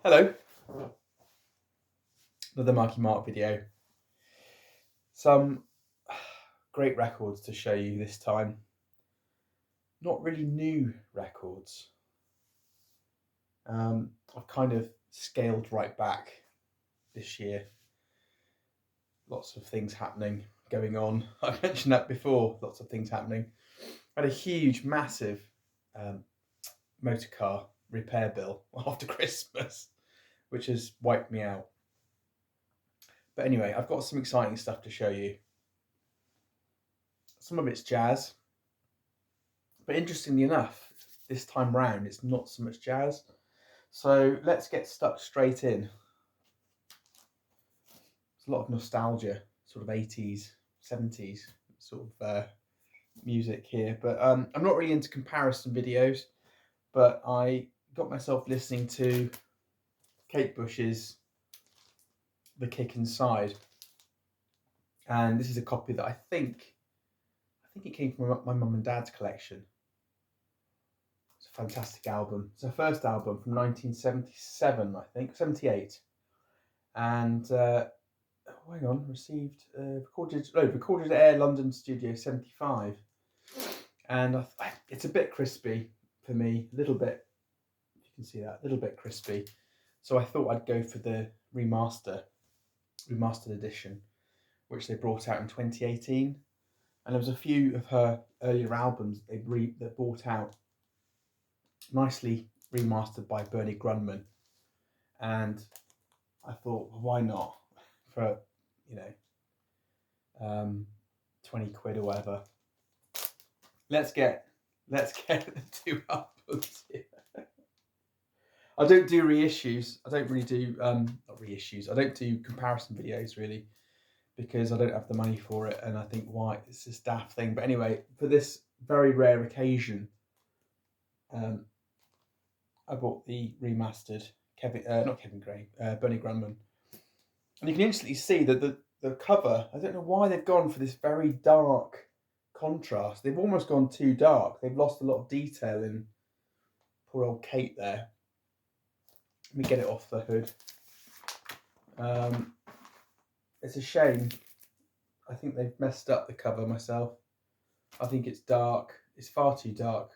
Hello, another Marky-mark video. Some great records to show you this time. Not really new records. I've kind of scaled right back this year. Lots of things happening, going on. I mentioned that before, lots of things happening. I had a huge, massive motor car repair bill after Christmas, which has wiped me out. But anyway, I've got some exciting stuff to show you. Some of it's jazz, but interestingly enough, this time round it's not so much jazz. So let's get stuck straight in. There's a lot of nostalgia, sort of 80s, 70s sort of music here. But I'm not really into comparison videos, but I got myself listening to Kate Bush's The Kick Inside. And this is a copy that I think it came from my mum and dad's collection. It's a fantastic album. It's her first album from 1977, I think, 78. And hang on, recorded at Air London Studio 75. And it's a bit crispy for me, a little bit, if you can see that, a little bit crispy. So I thought I'd go for the remastered edition, which they brought out in 2018. And there was a few of her earlier albums they brought out, nicely remastered by Bernie Grundman. And I thought, well, why not? For 20 quid or whatever. Let's get the two albums here. I don't do reissues. I don't really do not reissues. I don't do comparison videos really, because I don't have the money for it, and I think why it's this daft thing. But anyway, for this very rare occasion, I bought the remastered Bernie Grundman, and you can instantly see that the cover. I don't know why they've gone for this very dark contrast. They've almost gone too dark. They've lost a lot of detail in poor old Kate there. Let me get it off the hood. It's a shame. I think they've messed up the cover myself. I think it's dark. It's far too dark.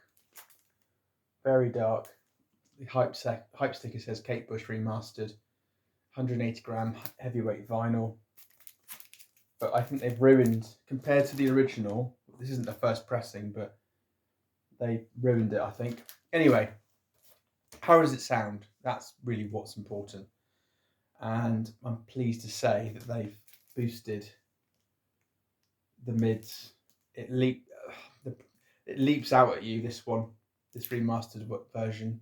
Very dark. The hype sticker says Kate Bush remastered, 180 gram heavyweight vinyl. But I think they've ruined, compared to the original, this isn't the first pressing, but they ruined it, I think. Anyway, how does it sound? That's really what's important. And I'm pleased to say that they've boosted the mids. It leaps out at you, this remastered version.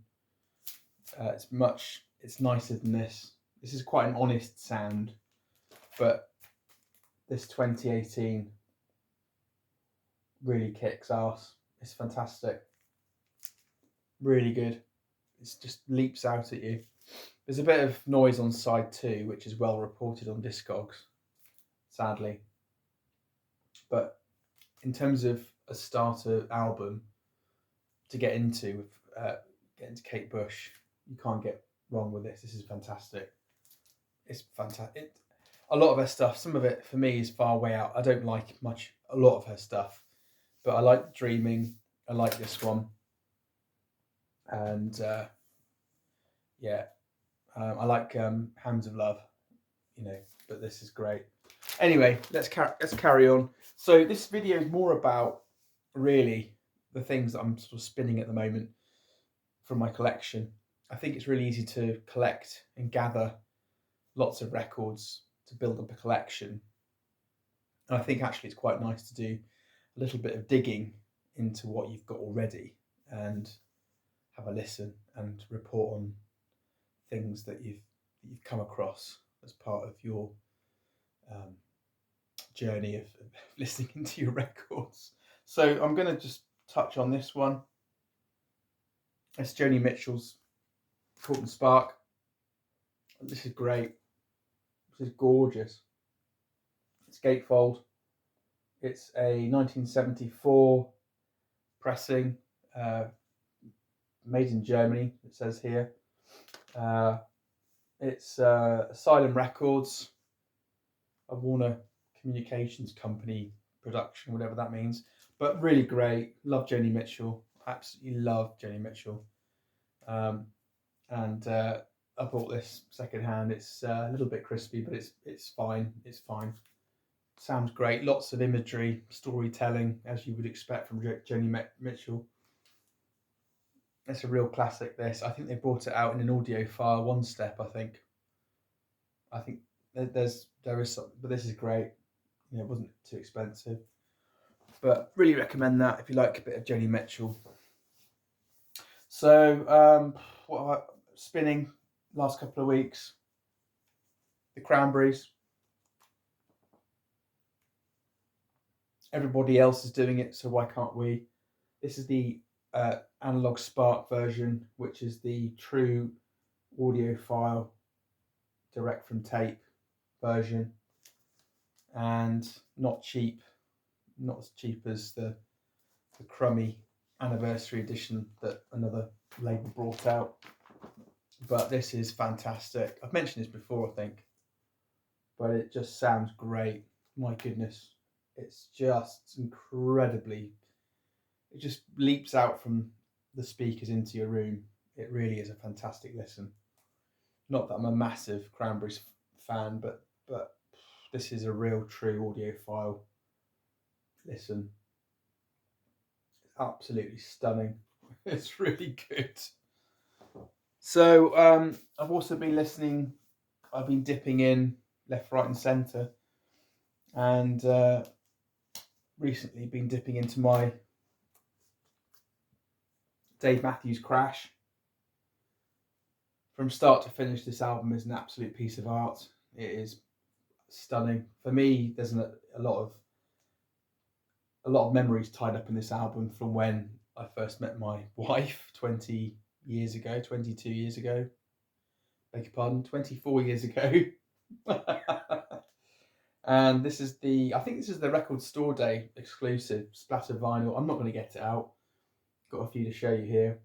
It's nicer than this. This is quite an honest sound, but this 2018 really kicks ass. It's fantastic. Really good. It just leaps out at you. There's a bit of noise on side 2, which is well reported on Discogs, sadly. But in terms of a starter album to get into Kate Bush, you can't get wrong with this. This is fantastic. It's fantastic. A lot of her stuff, some of it for me is far way out. I don't like a lot of her stuff, but I like Dreaming. I like this one, and I like Hands of Love, but this is great. Anyway, let's carry on. So this video is more about really the things that I'm sort of spinning at the moment from my collection. I think it's really easy to collect and gather lots of records to build up a collection. And I think actually it's quite nice to do a little bit of digging into what you've got already and have a listen and report on things that you've come across as part of your journey of listening into your records. So I'm going to just touch on this one. It's Joni Mitchell's Court and Spark. This is great. This is gorgeous. It's gatefold. It's a 1974 pressing, made in Germany, it says here. It's Asylum Records, a Warner Communications Company production, whatever that means. But really great. Love Joni Mitchell. Absolutely love Joni Mitchell. And I bought this secondhand. It's a little bit crispy, but it's fine. It's fine. Sounds great. Lots of imagery, storytelling, as you would expect from Joni Mitchell. It's a real classic. This, I think they brought it out in an audiophile one step. I think there is something, but this is great. You know, it wasn't too expensive, but really recommend that if you like a bit of Joni Mitchell. So what spinning last couple of weeks? The Cranberries. Everybody else is doing it, so why can't we? This is the Analog Spark version, which is the true audiophile direct from tape version, and not cheap, not as cheap as the crummy anniversary edition that another label brought out. But this is fantastic. I've mentioned this before, I think, but it just sounds great. My goodness, it's just incredibly, it just leaps out from the speakers into your room. It really is a fantastic listen. Not that I'm a massive Cranberries fan, but this is a real true audiophile listen. It's absolutely stunning. It's really good. So I've also been listening. I've been dipping in left, right, and centre, and recently been dipping into my Dave Matthews Crash. From start to finish, this album is an absolute piece of art. It is stunning. For me, there's a lot of memories tied up in this album from when I first met my wife 20 years ago, 22 years ago. Beg your pardon, 24 years ago. And this is I think this is the Record Store Day exclusive splatter vinyl. I'm not going to get it out. Got a few to show you here.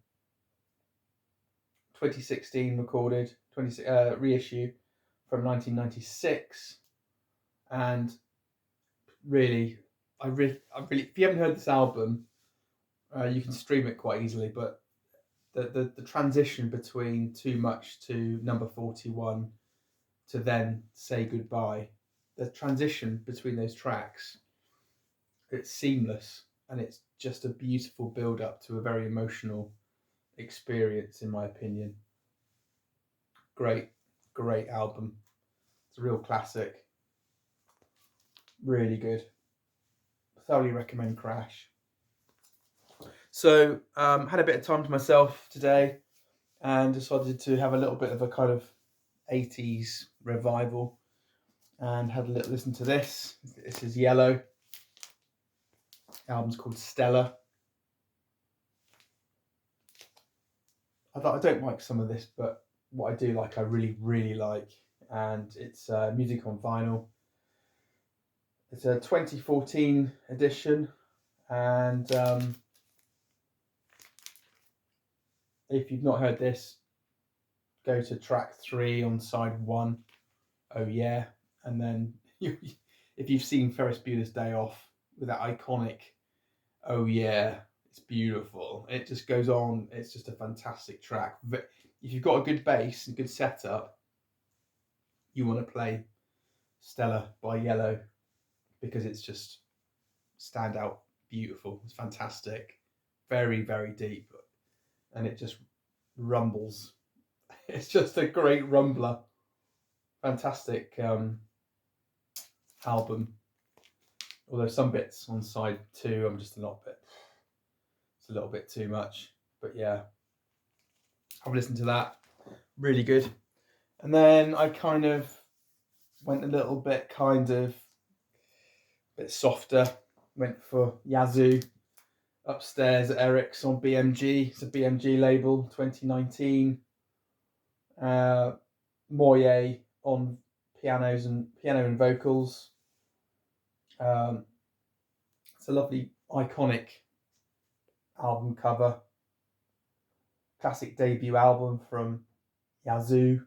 2016 recorded, reissue from 1996, and really, if you haven't heard this album, you can stream it quite easily. But the transition between Too Much to Number 41 to then Say Goodbye, the transition between those tracks, it's seamless, and it's just a beautiful build up to a very emotional experience, in my opinion. Great album. It's a real classic. Really good. Thoroughly recommend Crash. So had a bit of time to myself today and decided to have a little bit of a kind of 80s revival, and had a little listen to this. This is Yellow. The album's called Stella. I don't like some of this, but what I do like, I really, really like. And it's music on vinyl. It's a 2014 edition. And if you've not heard this, go to track 3 on side 1. Oh yeah. And then if you've seen Ferris Bueller's Day Off with that iconic oh yeah, it's beautiful. It just goes on. It's just a fantastic track. But if you've got a good bass and good setup, you want to play Stella by Yellow, because it's just standout beautiful. It's fantastic. Very, very deep. And it just rumbles. It's just a great rumbler. Fantastic album. Although some bits on side 2, I'm just it's a little bit too much. But yeah, I've listened to that. Really good. And then I kind of went a little bit bit softer. Went for Yazoo upstairs at Eric's on BMG. It's a BMG label, 2019. Moye on piano and vocals. It's a lovely iconic album cover. classic debut album from Yazoo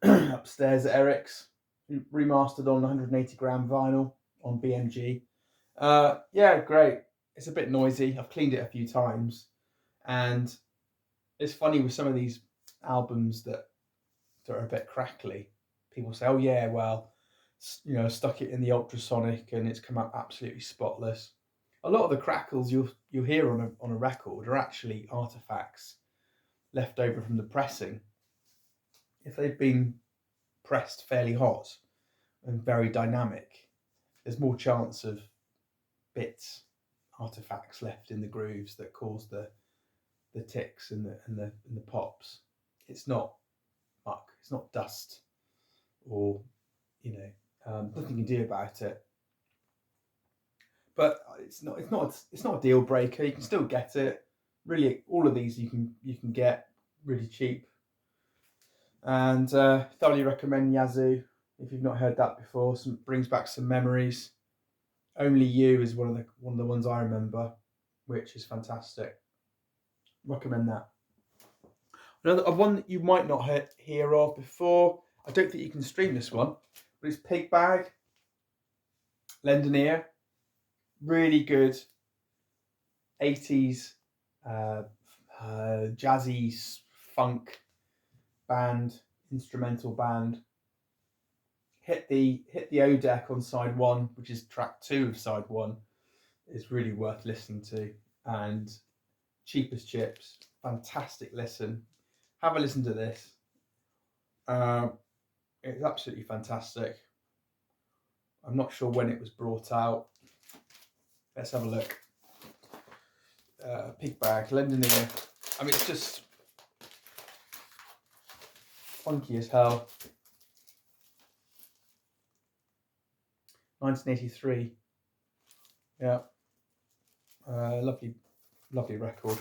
upstairs at Eric's, remastered on 180-gram vinyl on BMG. Yeah, great. It's a bit noisy. I've cleaned it a few times, and it's funny with some of these albums that are a bit crackly. People say, "Oh yeah, well, stuck it in the ultrasonic and it's come out absolutely spotless." A lot of the crackles you'll hear on a record are actually artifacts left over from the pressing. If they've been pressed fairly hot and very dynamic, there's more chance of bits, artifacts left in the grooves that cause the ticks and the pops. It's not muck, it's not dust, or nothing you can do about it. But it's not a deal breaker. You can still get it. Really, all of these you can get really cheap. And thoroughly recommend Yazoo if you've not heard that before. Brings back some memories. Only You is one of the ones I remember, which is fantastic. Recommend that. Another one that you might not hear of before. I don't think you can stream this one, but it's Pig Bag. Lend an ear. Really good 80s jazzy funk band, instrumental band. Hit the O deck on side 1, which is track 2 of side 1. Is really worth listening to, and cheap as chips. Fantastic listen. Have a listen to this. It's absolutely fantastic. I'm not sure when it was brought out. Let's have a look. Pig Bag, Lend an ear. I mean, it's just funky as hell. 1983. Yeah. Lovely record.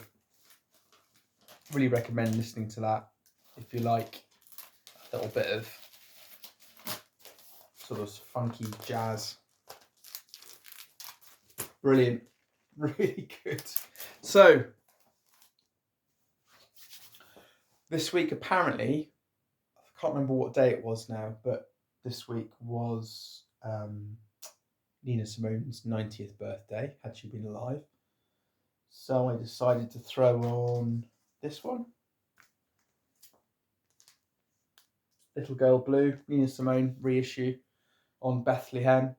Really recommend listening to that if you like a little bit of sort of funky jazz. Brilliant. Really good. So, this week apparently, I can't remember what day it was now, but this week was Nina Simone's 90th birthday, had she been alive. So I decided to throw on this one. Little Girl Blue, Nina Simone reissue on Bethlehem.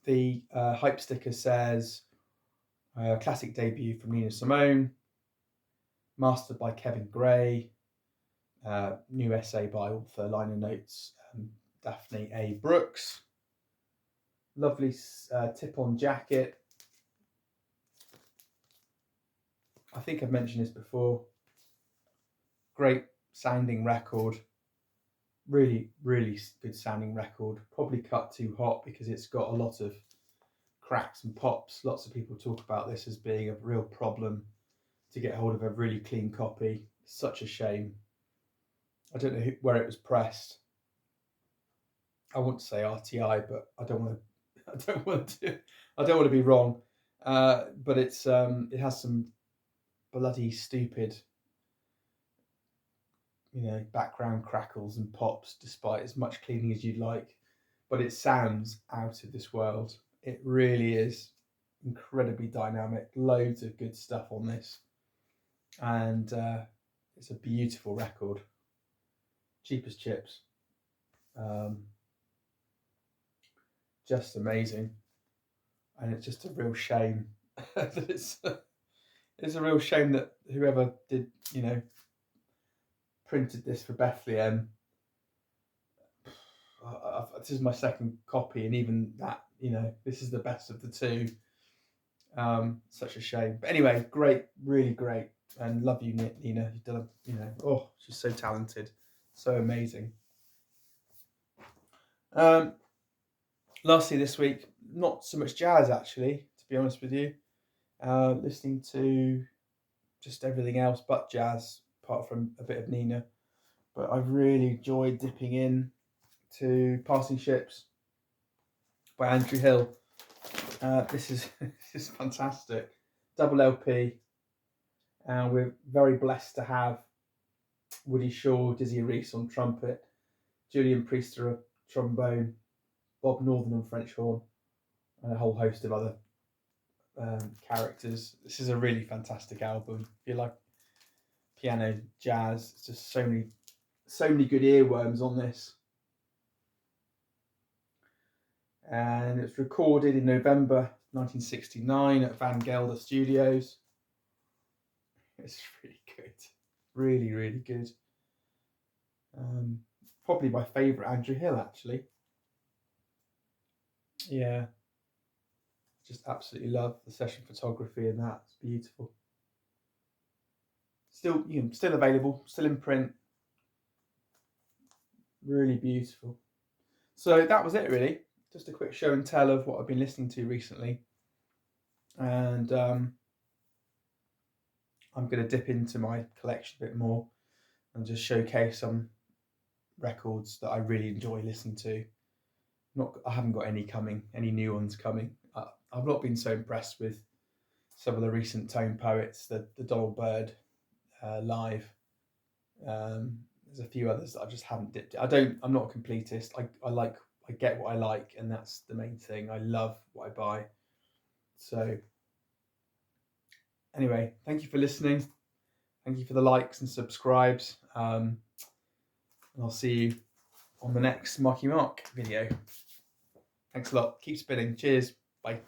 The hype sticker says, classic debut from Nina Simone, mastered by Kevin Gray, new essay by author liner notes Daphne A. Brooks. Lovely tip-on jacket. I think I've mentioned this before. Great sounding record. Really, really good sounding record. Probably cut too hot because it's got a lot of cracks and pops. Lots of people talk about this as being a real problem to get hold of a really clean copy. Such a shame. I don't know where it was pressed. I want to say RTI, but I don't want to be wrong. But it has some bloody stupid, background crackles and pops, despite as much cleaning as you'd like. But it sounds out of this world. It really is incredibly dynamic. Loads of good stuff on this, and it's a beautiful record. Cheap as chips. Just amazing, and it's just a real shame that it's a real shame that whoever did printed this for Bethlehem. This is my second copy, and even that, this is the best of the two. Such a shame, but anyway, great, really great, and love you, Nina. You've done, she's so talented, so amazing. Lastly, this week, not so much jazz actually, to be honest with you. Listening to just everything else but jazz, apart from a bit of Nina. But I've really enjoyed dipping in to Passing Ships by Andrew Hill. This is fantastic. Double LP, And we're very blessed to have Woody Shaw, Dizzy Reese on trumpet, Julian Priester on trombone, Bob Northern on French horn, and a whole host of other characters. This is a really fantastic album. If you like piano, jazz, it's just so many good earworms on this. And it's recorded in November 1969 at Van Gelder Studios. It's really good, really, really good. Probably my favourite Andrew Hill, actually. Yeah, just absolutely love the session photography in that. It's beautiful. Still available, still in print. Really beautiful. So that was it, really. Just a quick show and tell of what I've been listening to recently. And I'm going to dip into my collection a bit more and just showcase some records that I really enjoy listening to. I haven't got any new ones coming. I've not been so impressed with some of the recent Tone Poets, the Donald Byrd live. There's a few others that I just haven't dipped. I'm not a completist. I get what I like, and that's the main thing. I love what I buy. So anyway, thank you for listening. Thank you for the likes and subscribes. And I'll see you on the next Marky-mark video. Thanks a lot. Keep spinning. Cheers. Bye.